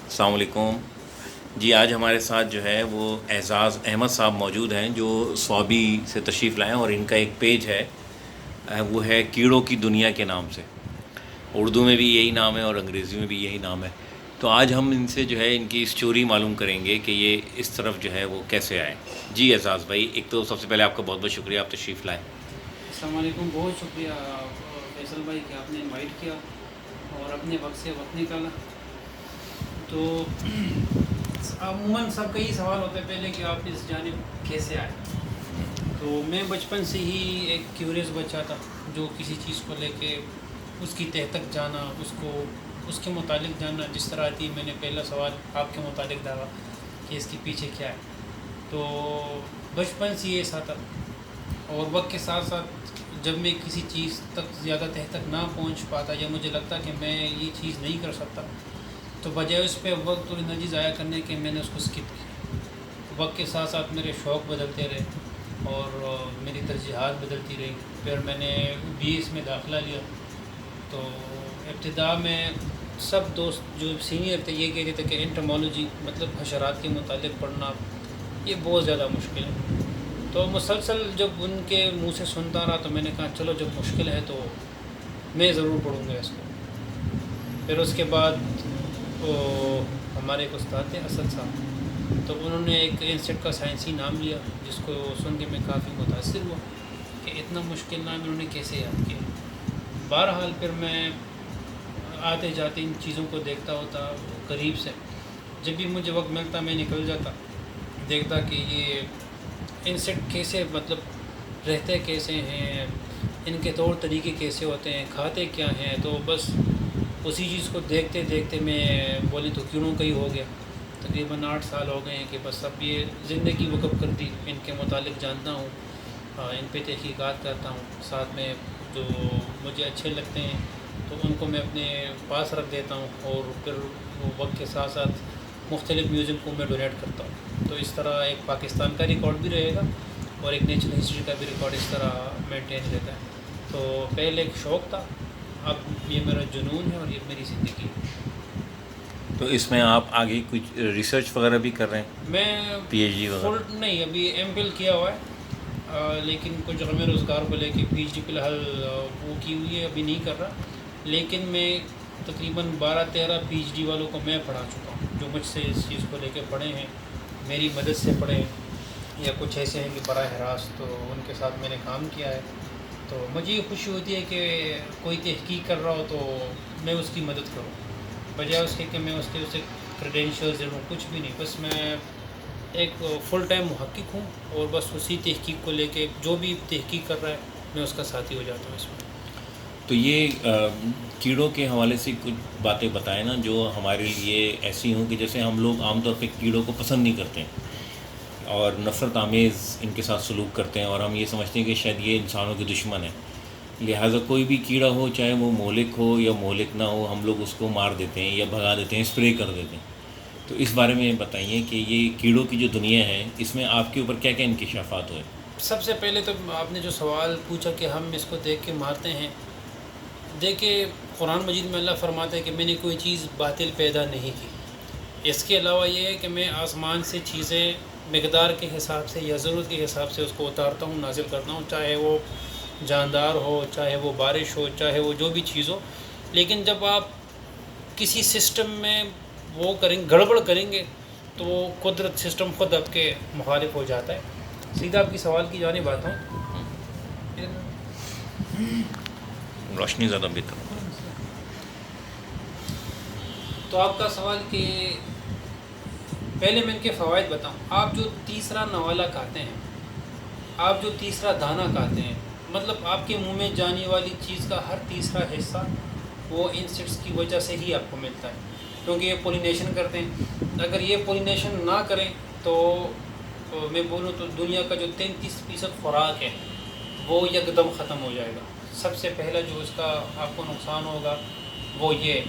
السلام علیکم جی، آج ہمارے ساتھ جو ہے وہ اعزاز احمد صاحب موجود ہیں جو صوابی سے تشریف لائے ہیں، اور ان کا ایک پیج ہے وہ ہے کیڑوں کی دنیا کے نام سے۔ اردو میں بھی یہی نام ہے اور انگریزی میں بھی یہی نام ہے۔ تو آج ہم ان سے جو ہے ان کی اسٹوری معلوم کریں گے کہ یہ اس طرف جو ہے وہ کیسے آئے۔ جی اعزاز بھائی، ایک تو سب سے پہلے آپ کا بہت بہت شکریہ، آپ تشریف لائیں۔ السلام علیکم، بہت شکریہ فیصل بھائی کہ آپ نے انوائٹ کیا اور اپنے وقت سے وقت نکالا۔ تو عموماً سب کا ہی سوال ہوتا ہے پہلے کہ آپ اس جانب کیسے آئے۔ تو میں بچپن سے ہی ایک کیوریس بچہ تھا جو کسی چیز کو لے کے اس کی تہ تک جانا، اس کے متعلق جاننا۔ جس طرح آتی میں نے پہلا سوال آپ کے متعلق ڈالا کہ اس کے پیچھے کیا ہے، تو بچپن سے یہ ایسا تھا۔ اور وقت کے ساتھ ساتھ جب میں کسی چیز تک زیادہ تہ تک نہ پہنچ پاتا یا مجھے لگتا کہ میں یہ چیز نہیں کر سکتا، تو بجائے اس پہ وقت اور انرجی ضائع کرنے کے میں نے اس کو اسکپ کیا۔ وقت کے ساتھ ساتھ میرے شوق بدلتے رہے اور میری ترجیحات بدلتی رہی۔ پھر میں نے بی ایس میں داخلہ لیا، تو ابتدا میں سب دوست جو سینئر تھے یہ کہتے تھے کہ انٹمالوجی مطلب حشرات کے متعلق پڑھنا یہ بہت زیادہ مشکل ہے۔ تو مسلسل جب ان کے منہ سے سنتا رہا تو میں نے کہا چلو جب مشکل ہے تو میں ضرور پڑھوں گا اس کو۔ پھر اس کے بعد وہ ہمارے ایک استاد تھے اسد صاحب، تو انہوں نے ایک انسیٹ کا سائنسی نام لیا جس کو سن کے میں کافی متاثر ہوا کہ اتنا مشکل نام انہوں نے کیسے یاد کیا۔ بہرحال پھر میں آتے جاتے ان چیزوں کو دیکھتا ہوتا قریب سے۔ جب بھی مجھے وقت ملتا میں نکل جاتا، دیکھتا کہ یہ انسیکٹ کیسے مطلب رہتے کیسے ہیں، ان کے طور طریقے کیسے ہوتے ہیں، کھاتے کیا ہیں۔ تو بس اسی چیز کو دیکھتے دیکھتے میں بولیں تو کیڑوں کا ہی ہو گیا۔ تقریباً 8 سال ہو گئے ہیں کہ بس اب یہ زندگی وقف کر دی، ان کے متعلق جانتا ہوں، ان پہ تحقیقات کرتا ہوں، ساتھ میں جو مجھے اچھے لگتے ہیں تو ان کو میں اپنے پاس رکھ دیتا ہوں، اور پھر وہ وقت کے ساتھ ساتھ مختلف میوزیم کو میں ڈونیٹ کرتا ہوں۔ تو اس طرح ایک پاکستان کا ریکارڈ بھی رہے گا اور ایک نیچرل ہسٹری کا بھی ریکارڈ اس طرح مینٹین رہتا ہے۔ تو پہلے ایک شوق تھا، اب یہ میرا جنون ہے اور یہ میری زندگی ہے۔ تو اس میں آپ آگے کچھ ریسرچ وغیرہ بھی کر رہے ہیں؟ میں پی ایچ ڈی فل وغیرہ؟ نہیں، ابھی ایم فل کیا ہوا ہے، لیکن کچھ غم روزگار کو لے کے پی ایچ ڈی فی الحال وہ کی ہوئی ہے، ابھی نہیں کر رہا۔ لیکن میں تقریباً 12-13 پی ایچ ڈی والوں کو میں پڑھا چکا ہوں جو مجھ سے اس چیز کو لے کے پڑھے ہیں، میری مدد سے پڑھے ہیں، یا کچھ ایسے ہیں کہ براہ راست تو ان کے ساتھ میں نے کام کیا ہے۔ تو مجھے یہ خوشی ہوتی ہے کہ کوئی تحقیق کر رہا ہو تو میں اس کی مدد کروں، بجائے اس کے کہ میں اس کے اسے کریڈینشیلز دوں، کچھ بھی نہیں۔ بس میں ایک فل ٹائم محقق ہوں اور بس اسی تحقیق کو لے کے جو بھی تحقیق کر رہا ہے میں اس کا ساتھی ہو جاتا ہوں اس میں۔ تو یہ کیڑوں کے حوالے سے کچھ باتیں بتائیں نا جو ہمارے لیے ایسی ہوں کہ جیسے ہم لوگ عام طور پہ کیڑوں کو پسند نہیں کرتے ہیں اور نفرت آمیز ان کے ساتھ سلوک کرتے ہیں، اور ہم یہ سمجھتے ہیں کہ شاید یہ انسانوں کے دشمن ہیں، لہٰذا کوئی بھی کیڑا ہو چاہے وہ مہلک ہو یا مہلک نہ ہو ہم لوگ اس کو مار دیتے ہیں یا بھگا دیتے ہیں، اسپرے کر دیتے ہیں۔ تو اس بارے میں بتائیے کہ یہ کیڑوں کی جو دنیا ہے اس میں آپ کے اوپر کیا کیا انکشافات ہوئے؟ سب سے پہلے تو آپ نے جو سوال پوچھا کہ ہم اس کو دیکھ کے مارتے ہیں، دیکھیں قرآن مجید میں اللہ فرماتا ہے کہ میں نے کوئی چیز باطل پیدا نہیں کی۔ اس کے علاوہ یہ ہے کہ میں آسمان سے چیزیں مقدار کے حساب سے یا ضرورت کے حساب سے اس کو اتارتا ہوں، نازل کرتا ہوں، چاہے وہ جاندار ہو، چاہے وہ بارش ہو، چاہے وہ جو بھی چیز ہو۔ لیکن جب آپ کسی سسٹم میں وہ گڑبڑ کریں گے تو وہ قدرت سسٹم خود آپ کے مخالف ہو جاتا ہے۔ سیدھا آپ کی سوال کی جانب آتا ہوں۔ روشنی زیادہ بہتر۔ تو آپ کا سوال کہ پہلے میں ان کے فوائد بتاؤں۔ آپ جو تیسرا نوالا کھاتے ہیں، آپ جو تیسرا دانہ کھاتے ہیں، مطلب آپ کے منہ میں جانے والی چیز کا ہر تیسرا حصہ وہ انسیکٹس کی وجہ سے ہی آپ کو ملتا ہے، کیونکہ یہ پولینیشن کرتے ہیں۔ اگر یہ پولینیشن نہ کریں تو میں بولوں تو دنیا کا جو 33% خوراک ہے وہ یکدم ختم ہو جائے گا۔ سب سے پہلا جو اس کا آپ کو نقصان ہوگا وہ یہ۔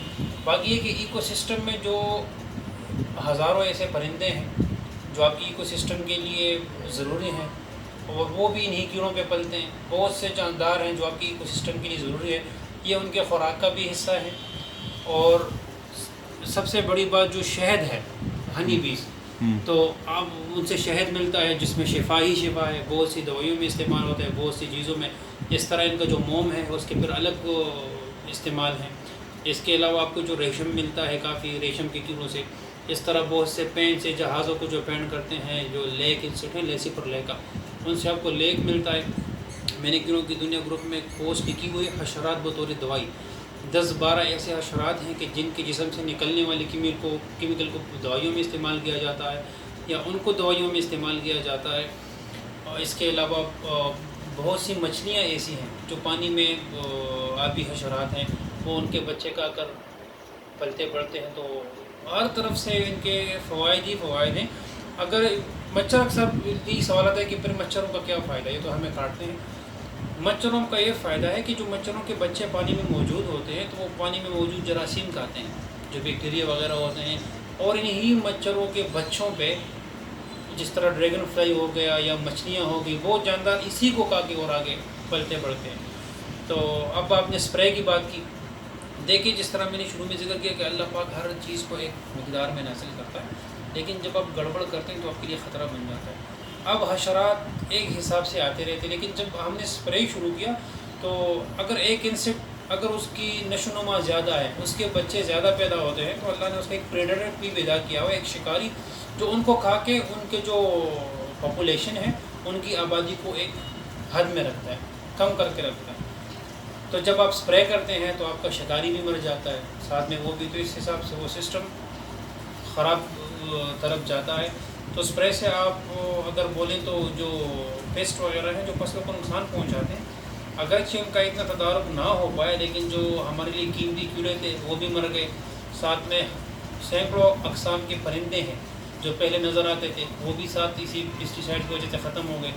باقی یہ کہ ایکو سسٹم میں جو ہزاروں ایسے پرندے ہیں جو آپ کی ایکو سسٹم کے لیے ضروری ہیں اور وہ بھی انہی کیڑوں پہ پلتے ہیں، بہت سے جاندار ہیں جو آپ کی ایکو سسٹم کے لیے ضروری ہے، یہ ان کے خوراک کا بھی حصہ ہے۔ اور سب سے بڑی بات جو شہد ہے، ہنی بیز، تو اب ان سے شہد ملتا ہے جس میں شفا ہی شفا ہے، بہت سی دوائیوں میں استعمال ہوتا ہے، بہت سی چیزوں میں. اس طرح ان کا جو موم ہے اس کے پھر الگ استعمال ہیں. اس کے علاوہ آپ کو جو ریشم ملتا ہے کافی ریشم کے کیڑوں سے. اس طرح بہت سے پینٹ سے جہازوں کو جو پینٹ کرتے ہیں، جو لیک انسیکٹ ہیں، لیسی پر لیکا، ان سے آپ کو لیک ملتا ہے. میں نے کیڑوں کی دنیا گروپ میں پوسٹ لکھی ہوئی ہے حشرات بطور دوائی. 10-12 ایسے حشرات ہیں کہ جن کے جسم سے نکلنے والی کیمیکل کو دوائیوں میں استعمال کیا جاتا ہے یا ان کو دوائیوں میں استعمال کیا جاتا ہے. اور اس کے علاوہ بہت سی مچھلیاں ایسی ہیں جو پانی میں آبی حشرات ہیں، وہ ان کے بچے کا کر پلتے بڑھتے ہیں. تو ہر طرف سے ان کے فوائد ہی فوائد ہیں. اگر مچھر اکثر یہی سوال آتا ہے کہ پھر مچھروں کا کیا فائدہ ہے، یہ تو ہمیں کاٹتے ہیں. مچھروں کا یہ فائدہ ہے کہ جو مچھروں کے بچے پانی میں موجود ہوتے ہیں تو وہ پانی میں موجود جراثیم کھاتے ہیں، جو بیکٹیریا وغیرہ ہوتے ہیں، اور انہی مچھروں کے بچوں پہ جس طرح ڈریگن فلائی ہو گیا یا مچھلیاں ہو گئی، وہ جاندار اسی کو کھا کے اور آگے پلتے بڑھتے ہیں. تو اب آپ نے اسپرے کی بات کی، دیکھیے جس طرح میں نے شروع میں ذکر کیا کہ اللہ پاک ہر چیز کو ایک مقدار میں نازل کرتا ہے، لیکن جب آپ گڑبڑ کرتے ہیں تو آپ کے لیے خطرہ بن جاتا ہے. اب حشرات ایک حساب سے آتے رہتے، لیکن جب ہم نے اسپرے شروع کیا تو اگر ایک انسیکٹ اگر اس کی نشو و نما زیادہ ہے، اس کے بچے زیادہ پیدا ہوتے ہیں، تو اللہ نے اس کا ایک پریڈیٹر بھی پیدا کیا ہوا، ایک شکاری جو ان کو کھا کے ان کے جو پاپولیشن ہے ان کی آبادی کو ایک حد میں رکھتا ہے، کم کر کے رکھتا ہے. تو جب آپ اسپرے کرتے ہیں تو آپ کا شکاری بھی مر جاتا ہے ساتھ میں وہ بھی، تو اس حساب سے وہ سسٹم خراب طرف جاتا ہے. تو اسپرے سے آپ اگر بولیں تو جو پیسٹ وغیرہ ہیں جو فصلوں کو نقصان پہنچاتے ہیں، اگرچہ ان کا اتنا تدارک نہ ہو پائے، لیکن جو ہمارے لیے قیمتی کیڑے تھے وہ بھی مر گئے. ساتھ میں سینکڑوں اقسام کے پرندے ہیں جو پہلے نظر آتے تھے، وہ بھی ساتھ اسی پیسٹیسائڈ کی وجہ سے ختم ہو گئے.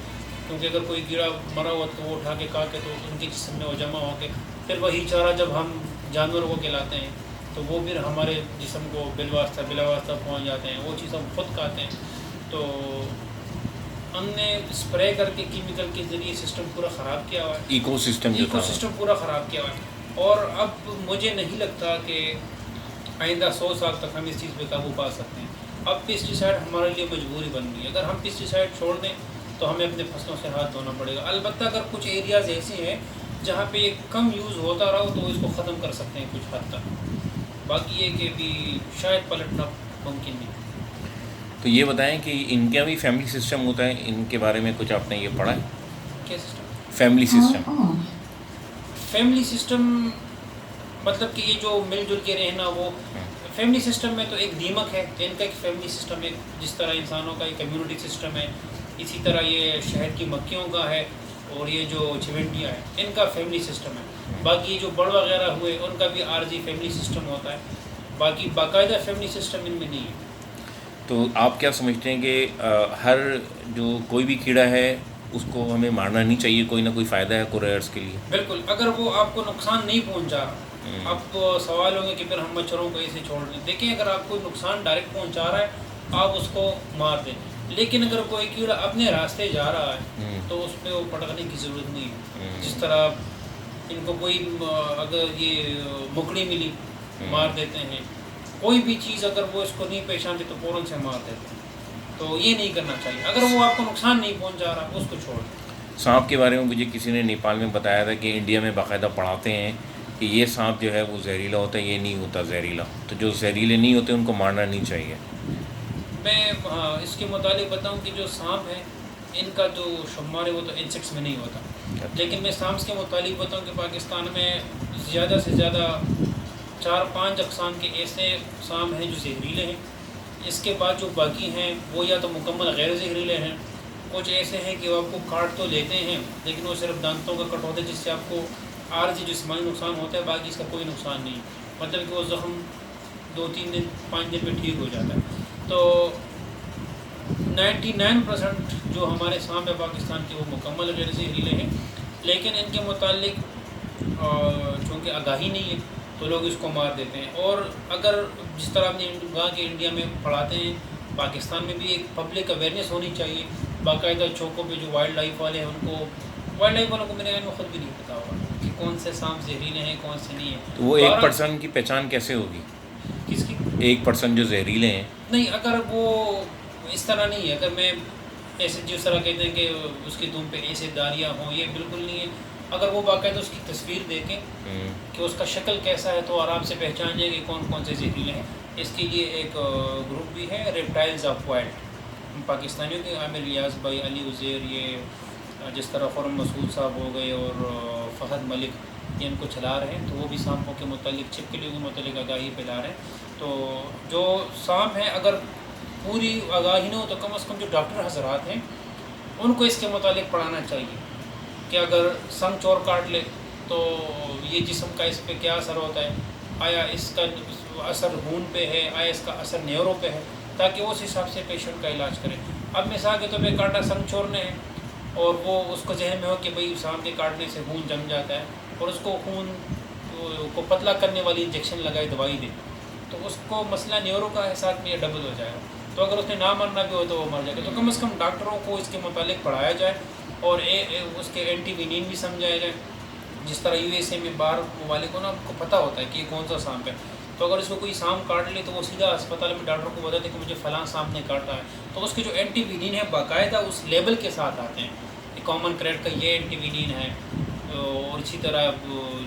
کیونکہ اگر کوئی کیڑا مرا ہوا تو وہ اٹھا کے کھا کے تو ان کے جسم میں وہ جمع ہو کے پھر وہی چارہ جب ہم جانوروں کو کھلاتے ہیں تو وہ پھر ہمارے جسم کو بلا واسطہ پہنچ جاتے ہیں، وہ چیز ہم خود کھاتے ہیں. تو ہم نے اسپرے کر کے کیمیکل کے ذریعے سسٹم پورا خراب کیا ہوا ہے، ایکو سسٹم پورا خراب کیا ہوا ہے. اور اب مجھے نہیں لگتا کہ آئندہ 100 سال تک ہم اس چیز پہ قابو پا سکتے ہیں. اب پیسٹیسائڈ ہمارے لیے مجبوری بن گئی. اگر ہم پیسٹیسائڈ چھوڑ دیں تو ہمیں اپنے فصلوں سے ہاتھ دھونا پڑے گا. البتہ اگر کچھ ایریاز ایسے ہیں جہاں پہ یہ کم یوز ہوتا رہا تو اس کو ختم کر سکتے ہیں کچھ حد تک. باقی یہ کہ بھی شاید پلٹنا ممکن نہیں. تو یہ بتائیں کہ ان کا بھی فیملی سسٹم ہوتا ہے، ان کے بارے میں کچھ آپ نے یہ پڑھا ہے؟ کیا سسٹم؟ فیملی سسٹم مطلب کہ یہ جو مل جل کے رہنا، وہ فیملی سسٹم میں تو ایک دیمک ہے، ان کا ایک فیملی سسٹم ہے. جس طرح انسانوں کا ایک کمیونٹی سسٹم ہے، اسی طرح یہ شہر کی مکھیوں کا ہے، اور یہ جو چیونٹیاں ہیں ان کا فیملی سسٹم ہے. باقی جو بڑ وغیرہ ہوئے ان کا بھی عارضی فیملی سسٹم ہوتا ہے، باقی باقاعدہ فیملی سسٹم ان میں نہیں ہے. تو آپ کیا سمجھتے ہیں کہ ہر جو کوئی بھی کیڑا ہے اس کو ہمیں مارنا نہیں چاہیے؟ کوئی نہ کوئی فائدہ ہے کوریئرس کے لیے؟ بالکل، اگر وہ آپ کو نقصان نہیں پہنچا رہا. اب تو سوال ہوگا کہ پھر ہم مچھروں کو ایسے چھوڑ دیں. دیکھیں اگر آپ کو نقصان ڈائریکٹ پہنچا رہا ہے آپ اس کو مار دیں، لیکن اگر کوئی کیڑا اپنے راستے جا رہا ہے تو اس پہ وہ پٹکنے کی ضرورت نہیں ہے. جس طرح ان کو کوئی اگر یہ مکڑی ملی مار دیتے ہیں، کوئی بھی چیز اگر وہ اس کو نہیں پہچانتے تو فوراً سے مار دیتے ہیں. تو یہ نہیں کرنا چاہیے. اگر وہ آپ کو نقصان نہیں پہنچا رہا اس کو چھوڑ دیں. سانپ کے بارے میں مجھے کسی نے نیپال میں بتایا تھا کہ انڈیا میں باقاعدہ پڑھاتے ہیں کہ یہ سانپ جو ہے وہ زہریلا ہوتا ہے، یہ نہیں ہوتا زہریلا. تو جو زہریلے نہیں ہوتے ان کو مارنا نہیں چاہیے. میں اس کے متعلق بتاؤں کہ جو سانپ ہیں ان کا جو شمار ہے وہ تو انسیکٹس میں نہیں ہوتا. لیکن میں سانپ کے متعلق بتاؤں کہ پاکستان میں زیادہ سے زیادہ 4-5 اقسام کے ایسے سانپ ہیں جو زہریلے ہیں. اس کے بعد جو باقی ہیں وہ یا تو مکمل غیر زہریلے ہیں، کچھ ایسے ہیں کہ وہ آپ کو کاٹ تو لیتے ہیں لیکن وہ صرف دانتوں کا کٹ ہوتا ہے جس سے آپ کو عارضی جسمانی نقصان ہوتا ہے، باقی اس کا کوئی نقصان نہیں. مطلب کہ وہ زخم 2-3 دن 5 دن میں ٹھیک ہو جاتا ہے. تو 99% جو ہمارے سانپ ہے پاکستان کے وہ مکمل غیر زہریلے ہیں. لیکن ان کے متعلق چونکہ آگاہی نہیں ہے تو لوگ اس کو مار دیتے ہیں. اور اگر جس طرح آپ نے کہا کہ انڈیا میں پڑھاتے ہیں، پاکستان میں بھی ایک پبلک اویئرنیس ہونی چاہیے. باقاعدہ چوکوں پہ جو وائلڈ لائف والے ہیں ان کو، وائلڈ لائف والوں کو میرے ذہن میں خود بھی نہیں پتا ہوگا کہ کون سے سانپ زہریلے ہیں کون سے نہیں ہیں. تو وہ ایک پرسن کی پہچان کیسے ہوگی؟ کس کی؟ 1% جو زہریلے ہیں. نہیں، اگر وہ اس طرح نہیں ہے، اگر میں ایسے جس طرح کہتے ہیں کہ اس کی دم پہ ایسے داریاں ہوں، یہ بالکل نہیں ہے. اگر وہ باقاعدہ اس کی تصویر دیکھیں کہ اس کا شکل کیسا ہے تو آرام سے پہچان جائے کہ کون کون سے زہریلے ہیں. اس کے لیے ایک گروپ بھی ہے، ریپٹائلز آف وائلڈ، پاکستانیوں کے عامر ریاض بھائی، علی عزیر، یہ جس طرح خرم مسعود صاحب ہو گئے اور فہد ملک، یہ ان کو چلا رہے ہیں. تو وہ بھی سانپوں کے متعلق، چھپکلیوں کے متعلق آگاہی پھیلا رہے ہیں. تو جو سانپ ہیں اگر پوری آگاہی نہ ہو تو کم از کم جو ڈاکٹر حضرات ہیں ان کو اس کے متعلق پڑھانا چاہیے کہ اگر سنگ چور کاٹ لے تو یہ جسم کا اس پہ کیا اثر ہوتا ہے، آیا اس کا اثر خون پہ ہے، آیا اس کا اثر نیورو پہ ہے، تاکہ وہ اس حساب سے پیشنٹ کا علاج کرے. اب مثال کے طور پہ کاٹا سنگ چور نے ہے اور وہ اس کو ذہن میں ہو کہ بھئی سانپ کے کاٹنے سے خون جم جاتا ہے اور اس کو خون کو پتلا کرنے والی انجیکشن لگائے، دوائی دے، تو اس کو مسئلہ نیورو کا احساس میں ڈبل ہو جائے گا. تو اگر اس نے نہ مرنا بھی ہو تو وہ مر جائے گا. تو کم از کم ڈاکٹروں کو اس کے متعلق پڑھایا جائے اور اس کے اینٹی وینین بھی سمجھایا جائے. جس طرح یو ایس اے میں باہر ممالک کو نا آپ کو پتہ ہوتا ہے کہ یہ کون سا سانپ ہے، تو اگر اس کو کوئی سانپ کاٹ لے تو وہ سیدھا اسپتال میں ڈاکٹر کو بتاتے ہیں کہ مجھے فلاں سانپ نے کاٹا ہے. تو اس کے جو اینٹی وینین ہے باقاعدہ اس لیبل کے ساتھ آتے ہیں کہ کامن کریٹ کا یہ اینٹی وینین ہے، اور اسی طرح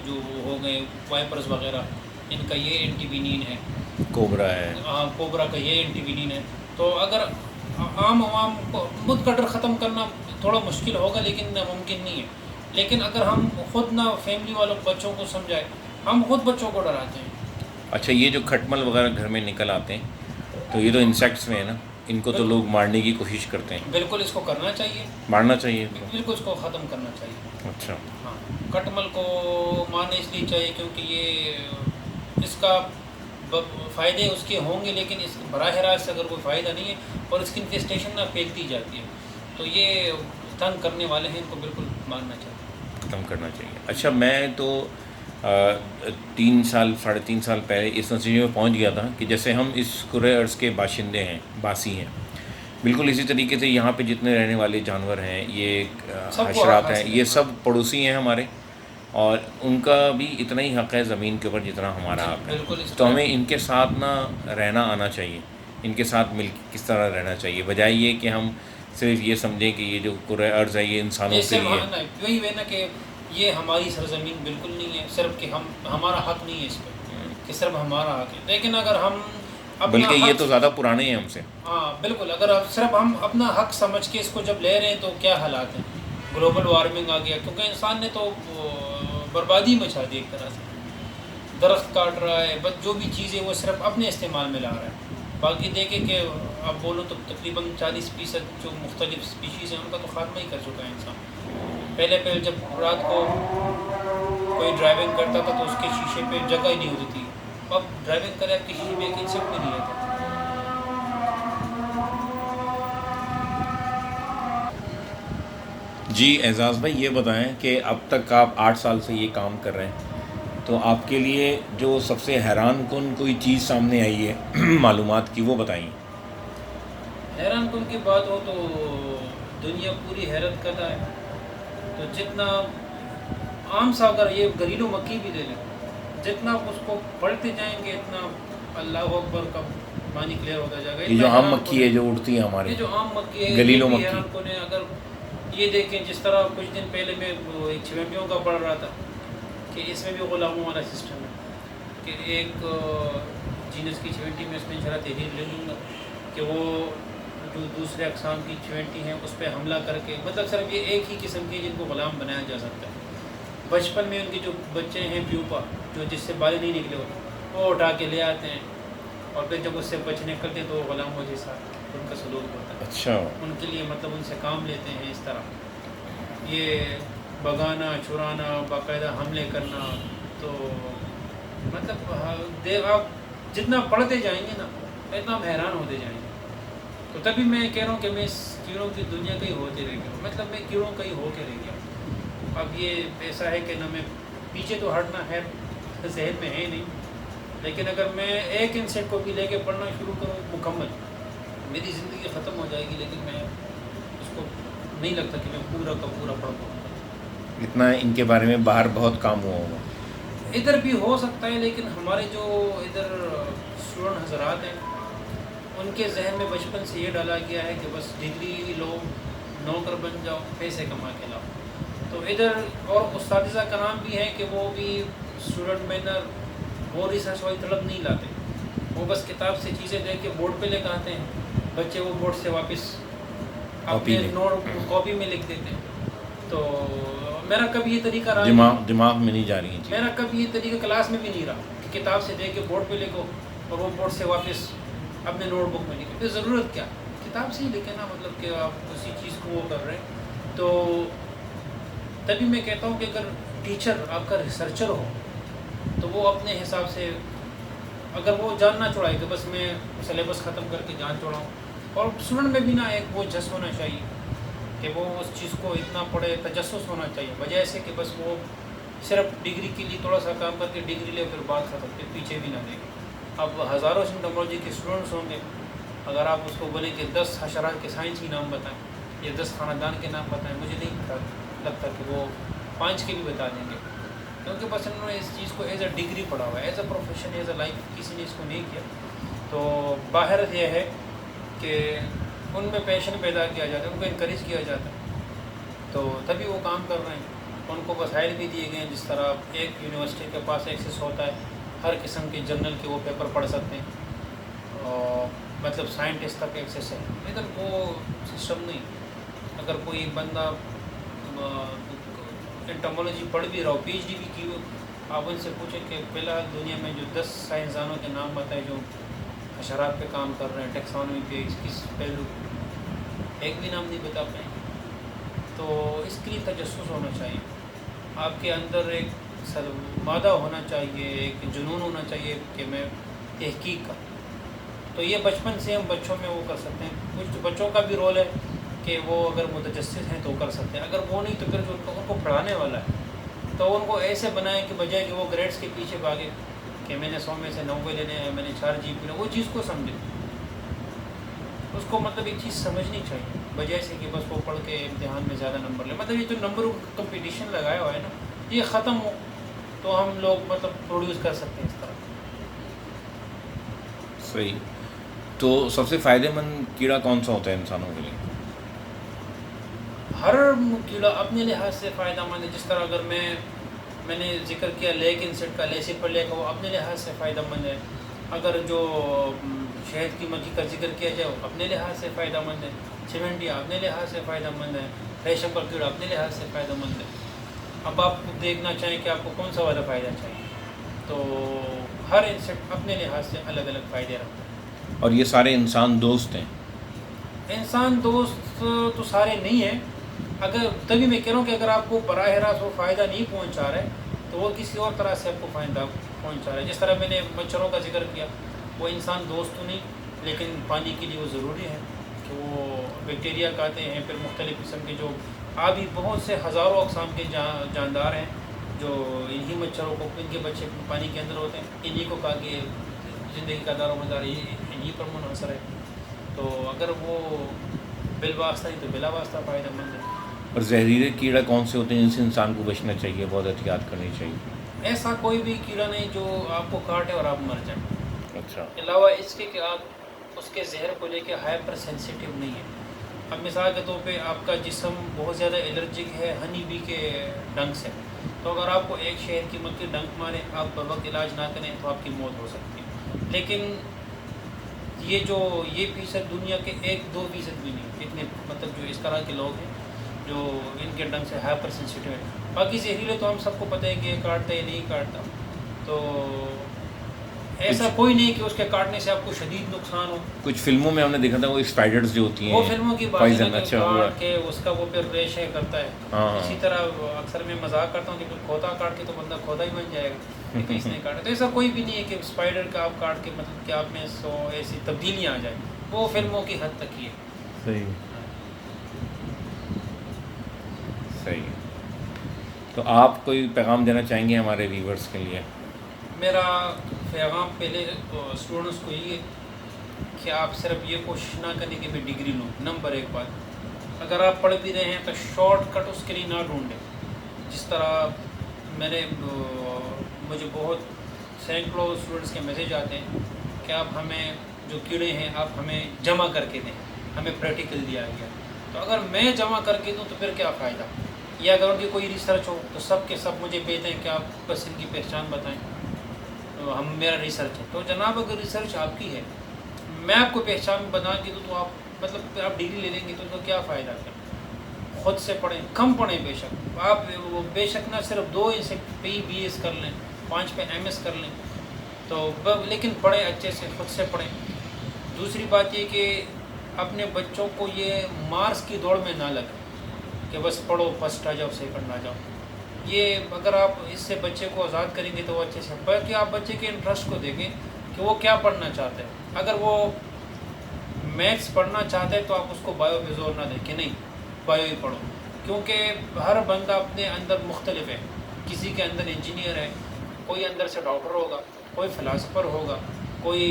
جو ہو گئے وائپرز وغیرہ ان کا یہ اینٹی وینین ہے، کوبرا ہے، کوبرا کا یہ اینٹی وینین ہے. تو اگر عام عوام کو مد کا ڈر ختم کرنا تھوڑا مشکل ہوگا لیکن ممکن نہیں ہے. لیکن اگر ہم خود نہ فیملی والوں بچوں کو سمجھائے، ہم خود بچوں کو ڈراتے ہیں. اچھا یہ جو کھٹمل وغیرہ گھر میں نکل آتے ہیں تو یہ تو انسیکٹس میں ہے نا، ان کو تو لوگ مارنے کی کوشش کرتے ہیں. بالکل اس کو کرنا چاہیے، مارنا چاہیے. بالکل اس کو ختم کرنا چاہیے. اچھا ہاں، کٹمل کو مارنے اس لیے چاہیے کیونکہ یہ اس کا فائدے اس کے ہوں گے لیکن اس براہ راست اگر کوئی فائدہ نہیں ہے اور اس کی انفیسٹیشن نہ پھیلتی جاتی ہے تو یہ تنگ کرنے والے ہیں، ان کو بالکل مارنا چاہیے، ختم کرنا چاہیے. اچھا میں تو 3 سال پہلے اس نتیجے میں پہنچ گیا تھا کہ جیسے ہم اس کرۂ ارض کے باشندے ہیں، باسی ہیں، بالکل اسی طریقے سے یہاں پہ جتنے رہنے والے جانور ہیں، یہ حشرات ہیں، یہ سب پڑوسی ہیں ہمارے، اور ان کا بھی اتنا ہی حق ہے زمین کے اوپر جتنا ہمارا حق ہے. تو ہمیں ان کے ساتھ نہ رہنا آنا چاہیے، ان کے ساتھ مل کس طرح رہنا چاہیے، بجائے یہ کہ ہم صرف یہ سمجھیں کہ یہ جو کرۂ ارض ہے یہ انسانوں کے لیے. وہی ہے نا کہ یہ ہماری سرزمین بالکل نہیں ہے، صرف کہ ہمارا حق نہیں ہے اس پہ کہ صرف ہمارا حق ہے. لیکن اگر ہم بلکہ یہ تو زیادہ پرانے ہیں ہم سے. ہاں بالکل، اگر صرف ہم اپنا حق سمجھ کے اس کو جب لے رہے ہیں تو کیا حالات ہیں. گلوبل وارمنگ آ گیا کیونکہ انسان نے تو بربادی مچا دی ایک طرح سے، درخت کاٹ رہا ہے، بس جو بھی چیزیں وہ صرف اپنے استعمال میں لا رہا ہے. باقی دیکھیں کہ آپ بولو تو تقریباً 40% جو مختلف اسپیشیز ہیں ان کا تو خاتمہ ہی کر چکا ہے انسان. پہلے جب رات کو کوئی ڈرائیونگ کرتا تھا تو اس کے شیشے پہ جگہ ہی نہیں ہوتی تھی، اب ڈرائیونگ کرے آپ کے شیشے پہ ایک انسیکٹ بھی نہیں رہتا. جی اعزاز بھائی یہ بتائیں کہ اب تک آپ 8 سال سے یہ کام کر رہے ہیں، تو آپ کے لیے جو سب سے حیران کن کوئی چیز سامنے آئی ہے معلومات کی وہ بتائیں. حیران کن کی بات ہو تو دنیا پوری حیرت کرتا ہے. تو جتنا عام سا اگر یہ گھریلو مکھی بھی لے لیں، جتنا اس کو پڑھتے جائیں گے اتنا اللہ اکبر کا معنی کلیئر ہوتا جائے گا. یہ جو عام مکھی ہے جو اڑتی ہے ہمارے، یہ جو عام مکھی ہے گلیلو یہ مکھی، حیران کن ہے. اگر یہ دیکھیں جس طرح کچھ دن پہلے میں ایک چیونٹیوں کا پڑھ رہا تھا کہ اس میں بھی غلاموں والا سسٹم ہے کہ ایک جینس کی چیونٹی میں اس میں ذرا تحریر لے لوں گا کہ وہ جو دوسرے اقسام کی چیونٹی ہیں اس پہ حملہ کر کے، مطلب صرف یہ ایک ہی قسم کی جن کو غلام بنایا جا سکتا ہے. بچپن میں ان کے جو بچے ہیں پیوپا جو جس سے بال نہیں نکلے ہوتے وہ اٹھا کے لے آتے ہیں اور پھر جب اس سے بچے نکلتے ہیں تو وہ غلاموں جیسا ان کا سلوک ہوتا ہے. اچھا ان کے لیے مطلب ان سے کام لیتے ہیں اس طرح، یہ بگانا، چرانا، باقاعدہ حملے کرنا. تو مطلب آپ جتنا پڑھتے جائیں گے نا اتنا ہم حیران ہوتے جائیں گے. تو تبھی میں کہہ رہا ہوں کہ میں اس کیڑوں کی دنیا کا ہی ہوتے رہ گیا ہوں، مطلب میں کیڑوں کا ہی ہو کے رہ گیا ہوں. اب یہ ایسا ہے کہ نہ میں پیچھے تو ہٹنا ہے ذہن میں ہے نہیں، لیکن اگر میں ایک انسیکٹ کو بھی لے کے پڑھنا شروع کروں مکمل میری زندگی ختم ہو جائے گی. لیکن میں اس کو نہیں لگتا کہ میں پورا کا پورا پڑھ پاؤں. اتنا ان کے بارے میں باہر بہت کام ہوا ہوگا. ادھر بھی ہو سکتا ہے لیکن ہمارے جو ادھر اسٹوڈنٹ حضرات ہیں ان کے ذہن میں بچپن سے یہ ڈالا گیا ہے کہ بس ڈگری لو، نوکر بن جاؤ، پیسے کما کے لاؤ. تو ادھر اور اساتذہ کرام بھی ہیں کہ وہ بھی اسٹوڈنٹ میں نہ وہ ریسرچ والی طلب نہیں لاتے، وہ بس کتاب سے چیزیں دیکھ کے بورڈ پہ لے کے آتے ہیں، بچے وہ بورڈ سے واپس اپنے نوٹ کاپی میں لکھ دیتے ہیں. تو میرا کبھی یہ طریقہ رہا دماغ میں نہیں جا رہی ہیں. میرا کبھی یہ طریقہ کلاس میں بھی نہیں رہا کہ کتاب سے دیکھ کے بورڈ پہ لکھو اور وہ بورڈ سے واپس اپنے نوٹ بک میں لکھو. پھر ضرورت کیا، کتاب سے ہی لکھے نا، مطلب کہ آپ اسی چیز کو وہ کر رہے ہیں. تو تبھی میں کہتا ہوں کہ اگر ٹیچر آپ کا ریسرچر ہو تو وہ اپنے حساب سے اگر وہ جان نہ چھوڑائے کہ بس میں سلیبس ختم کر کے جان چھوڑاؤں، اور اسٹوڈنٹ میں بھی نہ ایک وہ جذب ہونا چاہیے کہ وہ اس چیز کو اتنا پڑھے، تجسس ہونا چاہیے، بجائے سے کہ بس وہ صرف ڈگری کے لیے تھوڑا سا کام کر کے ڈگری لے پھر بات ختم، پھر پیچھے بھی نہ دیکھیں. اب ہزاروں سنٹمولوجی کے اسٹوڈنٹس ہوں گے، اگر آپ اس کو بولیں کہ 10 حشرات کے سائنس کی نام بتائیں یا 10 خاندان کے نام بتائیں، مجھے نہیں لگتا کہ وہ 5 کے بھی بتا دیں گے، کیونکہ بس انہوں نے اس چیز کو ایز اے ڈگری پڑھا ہوا ہے، as a profession, as a life کسی نے اس کو نہیں کیا. تو باہر یہ ہے کہ ان میں پیشن پیدا کیا جاتا ہے، ان کو انکریج کیا جاتا ہے، تو تبھی وہ کام کر رہے ہیں. ان کو وسائل بھی دیے گئے ہیں، جس طرح ایک یونیورسٹی کے پاس ایکسیس ہوتا ہے ہر قسم کے جرنل کے وہ پیپر پڑھ سکتے ہیں، اور مطلب سائنٹسٹ تک ایکسیس ہے. ادھر وہ سسٹم نہیں. اگر کوئی بندہ انٹمولوجی پڑھ بھی رہا ہو، پی ایچ ڈی بھی کی ہو، آپ ان سے پوچھیں کہ فی الحال دنیا میں جو 10 سائنسدانوں کے نام بتائے جو حشرات پہ کام کر رہے ہیں، ٹیکسانومی پہ، کس پہلو، ایک بھی نام نہیں بتا پائیں. تو اس کے لیے تجسس ہونا چاہیے، آپ کے اندر ایک مادہ ہونا چاہیے، ایک جنون ہونا چاہیے کہ میں تحقیق کا. تو یہ بچپن سے ہم بچوں میں وہ کر سکتے ہیں. کچھ بچوں کا بھی رول ہے کہ وہ اگر متجسس ہیں تو کر سکتے ہیں، اگر وہ نہیں تو پھر جو ان کو پڑھانے والا ہے تو ان کو ایسے بنائیں کہ بجائے کہ وہ گریڈس کے پیچھے بھاگے کہ میں نے 100 میں سے 90 لینے ہیں، میں نے 4 جی پی، وہ چیز کو سمجھے. اس کو مطلب ایک چیز سمجھنی چاہیے، بجائے سے کہ بس وہ پڑھ کے امتحان میں زیادہ نمبر لیں. مطلب یہ جو نمبر کمپٹیشن لگایا ہوا ہے نا، یہ ختم ہو تو ہم لوگ مطلب پروڈیوس کر سکتے ہیں اس طرح. صحیح. تو سب سے فائدہ مند کیڑا کون سا ہوتا ہے انسانوں کے لیے؟ ہر کیڑا اپنے لحاظ سے فائدہ مند ہے. جس طرح اگر میں نے ذکر کیا لیک انسیکٹ کا، لیسیپرلے کا، وہ اپنے لحاظ سے فائدہ مند ہے. اگر جو شہد کی مکھی کا ذکر کیا جائے وہ اپنے لحاظ سے فائدہ مند ہے. چمنٹیا اپنے لحاظ سے فائدہ مند ہے. ریشم کا کیڑا اپنے لحاظ سے فائدہ مند ہے. اب آپ دیکھنا چاہیں کہ آپ کو کون سا والا فائدہ چاہیے، تو ہر انسیکٹ اپنے لحاظ سے الگ الگ فائدے رکھتا ہے. اور یہ سارے انسان دوست ہیں؟ انسان دوست تو سارے نہیں ہیں. اگر تبھی میں کہہ رہا ہوں کہ اگر آپ کو براہ راست وہ فائدہ نہیں پہنچا رہے تو وہ کسی اور طرح سے آپ کو فائدہ پہنچا رہا ہے. جس طرح میں نے مچھروں کا ذکر کیا، وہ انسان دوست تو نہیں، لیکن پانی کے لیے وہ ضروری ہے کہ وہ بیکٹیریا کھاتے ہیں. پھر مختلف قسم کے جو آبی بہت سے ہزاروں اقسام کے جاندار ہیں جو انہی مچھروں کو، ان کے بچے پانی کے اندر ہوتے ہیں، انہی کو کھا کے زندگی کا دار و مدار انہی پر منحصر ہے. تو اگر وہ بالواسطہ نہیں تو بلا واسطہ فائدہ مند ہے. اور زہریلے کیڑا کون سے ہوتے ہیں جن سے انسان کو بچنا چاہیے، بہت احتیاط کرنی چاہیے؟ ایسا کوئی بھی کیڑا نہیں جو آپ کو کاٹے اور آپ مر جائیں. اچھا. علاوہ اس کے کہ آپ اس کے زہر کو لے کے ہائپر سینسیٹیو نہیں ہے. اب مثال کے طور پہ آپ کا جسم بہت زیادہ الرجک ہے ہنی بی کے ڈنک سے، تو اگر آپ کو ایک شہد کی مکھی ڈنک مارے، آپ بوقت علاج نہ کریں تو آپ کی موت ہو سکتی ہے. لیکن یہ فیصد دنیا کے 1-2% بھی نہیں، اتنے مطلب جو اس طرح کے لوگ ہیں جو ان کے ڈنگ سے ہائپر سینسیٹیو ہے. باقی زہریلے تو ہم سب کو پتہ ہے کہ یہ کاٹتا ہے یا نہیں کاٹتا. تو ایسا کوئی نہیں کہ اس کے کاٹنے سے آپ کو شدید نقصان ہو. کچھ فلموں میں ہم نے دیکھا تھا وہ اسپائڈرز جو ہوتی ہیں، وہ فلموں کی بات ہے کہ اچھا کاٹ کے اس کا وہ پھر ریشے کرتا ہے. ہاں. اسی طرح اکثر میں مذاق کرتا ہوں کہ پھر کھوتا کاٹ کے تو بندہ کھوتا ہی بن جائے گا کہ اس نے کاٹا. تو ایسا کوئی بھی نہیں ہے کہ اسپائڈر کا آپ کاٹ کے مطلب کہ آپ میں ایسی تبدیلیاں آ جائیں. وہ فلموں کی حد تک ہی ہے. صحیح. تو آپ کوئی پیغام دینا چاہیں گے ہمارے ویورز کے لیے؟ میرا پیغام پہلے اسٹوڈنٹس کو یہ ہے کہ آپ صرف یہ کوشش نہ کریں کہ میں ڈگری لوں. نمبر 1 بات، اگر آپ پڑھ بھی رہے ہیں تو شارٹ کٹ اس کے لیے نہ ڈھونڈیں. جس طرح مجھے بہت سینکڑوں اسٹوڈنٹس کے میسیج آتے ہیں کہ آپ ہمیں جو کیڑے ہیں آپ ہمیں جمع کر کے دیں، ہمیں پریکٹیکل دیا گیا، تو اگر میں جمع کر کے دوں تو پھر کیا فائدہ؟ یا اگر ان کی کوئی ریسرچ ہو تو سب کے سب مجھے بھیجیں کہ آپ بس ان کی پہچان بتائیں، تو میرا ریسرچ ہے، تو جناب اگر ریسرچ آپ کی ہے، میں آپ کو پہچان بتا کے دوں تو آپ مطلب آپ ڈگری لے لیں گے تو کیا فائدہ پھر؟ خود سے پڑھیں، کم پڑھیں بے شک، آپ بے شک نہ صرف 2 سے پی بی ایس کر لیں، 5 پہ ایم ایس کر لیں، تو لیکن پڑھیں اچھے سے، خود سے پڑھیں۔ دوسری بات یہ کہ اپنے بچوں کو یہ مارکس کی دوڑ میں نہ لگے کہ بس پڑھو، فرسٹ آ جاؤ، سیکنڈ آ جاؤ۔ یہ اگر آپ اس سے بچے کو آزاد کریں گے تو وہ اچھے سے، بلکہ آپ بچے کے انٹرسٹ کو دیکھیں کہ وہ کیا پڑھنا چاہتا ہے۔ اگر وہ میتھس پڑھنا چاہتا ہے تو آپ اس کو بایو پہ زور نہ دیں کہ نہیں بایو ہی پڑھو، کیونکہ ہر بندہ اپنے اندر مختلف ہے، کسی کے اندر انجینئر ہے، کوئی اندر سے ڈاکٹر ہوگا، کوئی فلاسفر ہوگا، کوئی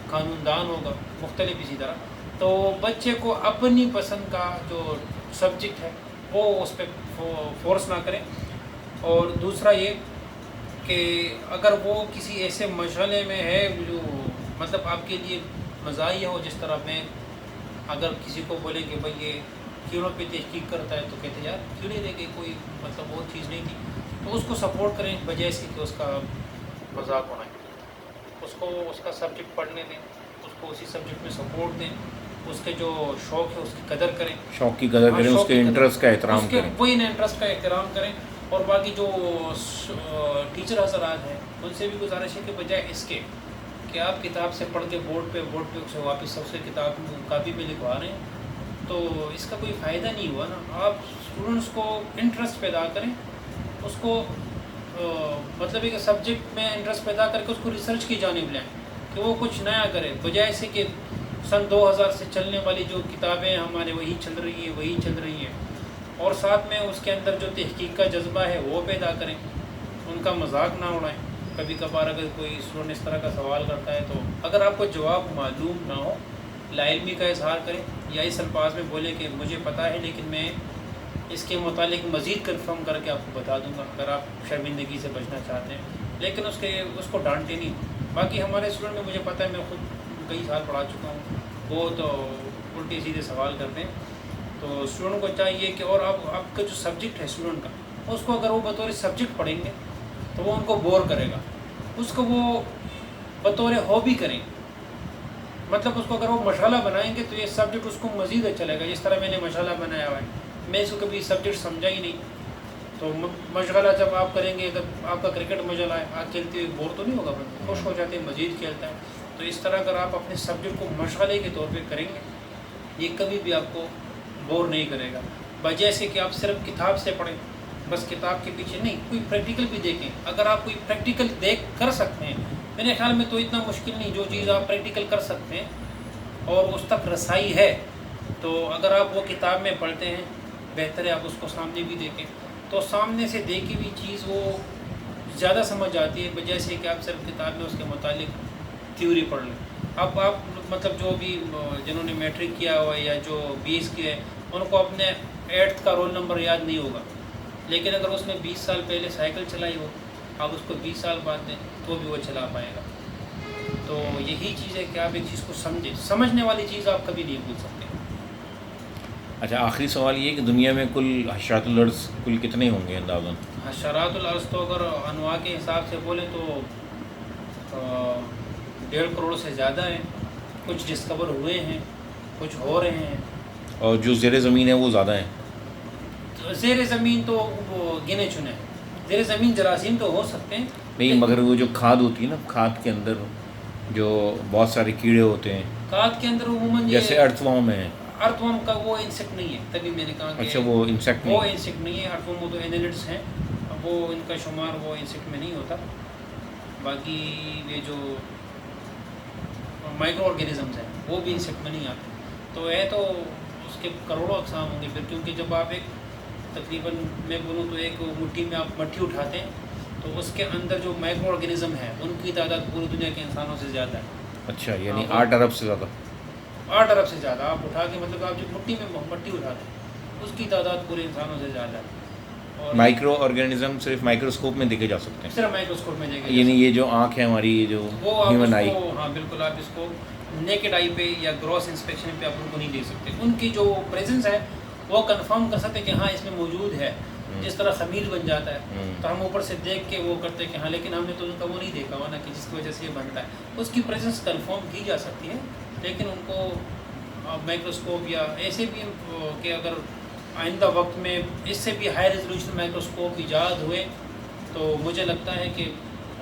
قانون دان ہوگا، مختلف اسی طرح۔ تو بچے کو اپنی پسند کا جو سبجیکٹ ہے وہ اس پہ فورس نہ کریں۔ اور دوسرا یہ کہ اگر وہ کسی ایسے مشغلے میں ہے جو مطلب آپ کے لیے مزاحیہ ہو، جس طرح میں اگر کسی کو بولے کہ بھائی یہ کیڑوں پہ تحقیق کرتا ہے تو کہتے ہیں یار کیڑے لے کے کوئی مطلب وہ چیز نہیں تھی، تو اس کو سپورٹ کریں بجائے سے کہ اس کا مذاق اڑائیں، اس کو اس کا سبجیکٹ پڑھنے دیں، اس کو اسی سبجیکٹ میں سپورٹ دیں، اس کے جو شوق ہے اس کی قدر کریں، شوق کی قدر کریں، اس کے انٹرسٹ کا احترام کریں، وہی نا انٹرسٹ کا احترام کریں۔ اور باقی جو ٹیچر حضرات ہیں ان سے بھی گزارش ہے کہ بجائے اس کے کہ آپ کتاب سے پڑھ کے بورڈ پہ اسے واپس سب سے کتاب کاپی پہ لکھوا رہے ہیں تو اس کا کوئی فائدہ نہیں ہوا نا۔ آپ اسٹوڈنٹس کو انٹرسٹ پیدا کریں، اس کو مطلب ایک سبجیکٹ میں انٹرسٹ پیدا کر کے اس کو ریسرچ کی جانب لیں کہ وہ کچھ نیا کرے، بجائے سے کہ سن 2000 سے چلنے والی جو کتابیں ہمارے وہی چل رہی ہیں اور ساتھ میں اس کے اندر جو تحقیق کا جذبہ ہے وہ پیدا کریں، ان کا مذاق نہ اڑائیں۔ کبھی کبھار اگر کوئی اسٹوڈنٹ اس طرح کا سوال کرتا ہے تو اگر آپ کو جواب معلوم نہ ہو لا علمی کا اظہار کریں، یا اس الفاظ میں بولیں کہ مجھے پتہ ہے لیکن میں اس کے متعلق مزید کنفرم کر کے آپ کو بتا دوں گا، اگر آپ شرمندگی سے بچنا چاہتے ہیں، لیکن اس کو ڈانٹے نہیں۔ باقی ہمارے اسٹوڈنٹ میں مجھے پتہ ہے، میں خود کئی سال پڑھا چکا ہوں، وہ تو الٹے سیدھے سوال کرتے ہیں، تو اسٹوڈنٹ کو چاہیے کہ اور آپ کا جو سبجیکٹ ہے اسٹوڈنٹ کا، اس کو اگر وہ بطور سبجیکٹ پڑھیں گے تو وہ ان کو بور کرے گا، اس کو وہ بطور ہابی کریں، مطلب اس کو اگر وہ مشغلہ بنائیں گے تو یہ سبجیکٹ اس کو مزید اچھا لگے گا، جس طرح میں نے مشغلہ بنایا ہوا ہے۔ میں اس کو کبھی سبجیکٹ سمجھا ہی نہیں، تو مشغلہ جب آپ کریں گے، اگر آپ کا کرکٹ مشغلہ ہے، آپ کھیلتے ہوئے بور تو نہیں ہوگا، بندہ خوش ہو جاتے ہیں، مزید کھیلتا ہے۔ تو اس طرح اگر آپ اپنے سبجیکٹ کو مشغلے کے طور پہ کریں گے، یہ کبھی بھی آپ کو بور نہیں کرے گا، بجائے سے کہ آپ صرف کتاب سے پڑھیں، بس کتاب کے پیچھے نہیں، کوئی پریکٹیکل بھی دیکھیں۔ اگر آپ کوئی پریکٹیکل دیکھ کر سکتے ہیں، میرے خیال میں تو اتنا مشکل نہیں، جو چیز آپ پریکٹیکل کر سکتے ہیں اور اس تک رسائی ہے، تو اگر آپ وہ کتاب میں پڑھتے ہیں بہتر ہے آپ اس کو سامنے بھی دیکھیں، تو سامنے سے دیکھی ہوئی چیز وہ زیادہ سمجھ آتی ہے، بجائے سے کہ آپ صرف کتاب میں اس کے متعلق تھیوری پڑھ لیں۔ اب آپ مطلب جو بھی جنہوں نے میٹرک کیا ہوا ہے یا جو 20 کیا ہے، ان کو اپنے 8th کا رول نمبر یاد نہیں ہوگا، لیکن اگر اس نے 20 سال پہلے سائیکل چلائی ہو، آپ اس کو 20 سال بعد دیں تو بھی وہ چلا پائے گا۔ تو یہی چیز ہے کہ آپ ایک چیز کو سمجھیں، سمجھنے والی چیز آپ کبھی نہیں بھول سکتے۔ اچھا، آخری سوال یہ کہ دنیا میں کل حشرات الارض کل کتنے ہوں گے اندازاً؟ حشرات الارض تو اگر انواع کے حساب سے بولیں تو 1.5 کروڑ سے زیادہ ہیں، کچھ ڈسکور ہوئے ہیں، کچھ ہو رہے ہیں، اور جو زیر زمین ہے وہ زیادہ ہیں؟ زیر زمین تو وہ گنے چنے ہیں، زیر زمین جراثیم تو ہو سکتے ہیں نہیں، مگر وہ جو کھاد ہوتی ہے نا، کھاد کے اندر جو بہت سارے کیڑے ہوتے ہیں، کھاد کے اندر عموماً جیسے ارتھ وارم ہے۔ ارتھ ورم کا وہ انسیکٹ نہیں ہے، تبھی میں نے کہا کہ اچھا، وہ انسیکٹ وہ نہیں؟ انسیکٹ نہیں ہے، ارتھ ورم وہ تو اینیلڈس ہیں، وہ ان کا شمار وہ انسیکٹ میں نہیں ہوتا۔ باقی یہ جو مائکرو آرگینزمز ہیں وہ بھی انسیکٹ میں نہیں آتے، تو ہے تو اس کے کروڑوں اقسام ہوں گے پھر، کیونکہ جب آپ ایک تقریباً میں بولوں تو ایک مٹھی میں آپ مٹھی اٹھاتے ہیں تو اس کے اندر جو مائکرو آرگینزم ہے ان کی تعداد پوری دنیا کے انسانوں سے زیادہ ہے۔ اچھا، یعنی 8 ارب سے زیادہ؟ 8 ارب سے زیادہ آپ اٹھا کے، مطلب آپ جو مٹی میں مٹی اٹھاتے ہیں اس کی تعداد پورے انسانوں سے زیادہ ہے۔ اور مائکرو آرگینزم صرف مائکروسکوپ میں دیکھے جا سکتے ہیں، صرف مائکروسکوپ میں دیکھے یعنی یہ جو آنکھ ہے ہماری، یہ جو وہ آپ ہیومن اس آئی، کو، ہاں بالکل، آپ اس کو نیکڈ آئی پہ یا گراس انسپیکشن پہ آپ ان کو نہیں دیکھ سکتے. ان کی جو پریزنس ہے وہ کنفرم کر سکتے کہ ہاں اس میں موجود ہے. جس طرح خمیر بن جاتا ہے تو ہم اوپر سے دیکھ کے وہ کرتے کہ ہاں، لیکن ہم نے تو ان کا وہ نہیں دیکھا ہوا نا کہ جس کی وجہ سے یہ بنتا ہے. اس کی پریزنس کنفرم کی جا سکتی ہے، لیکن ان کو مائکروسکوپ یا ایسے بھی کہ اگر آئندہ وقت میں اس سے بھی ہائی ریزولوشن مائکروسکوپ ایجاد ہوئے تو مجھے لگتا ہے کہ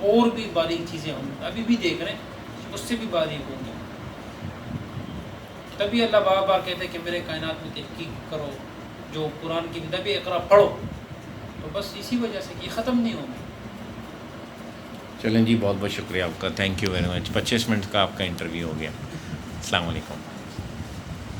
اور بھی باریک چیزیں ہم ابھی بھی دیکھ رہے ہیں، اس سے بھی باریک ہوں گی. تبھی اللہ بار بار کہتے ہیں کہ میرے کائنات میں تحقیق کرو، جو قرآن کی کتاب اقرا پڑھو. تو بس اسی وجہ سے کہ یہ ختم نہیں ہوگا. چلیں جی، بہت بہت شکریہ آپ کا، thank you very much. 25 minute کا آپ کا انٹرویو ہو گیا. السلام علیکم.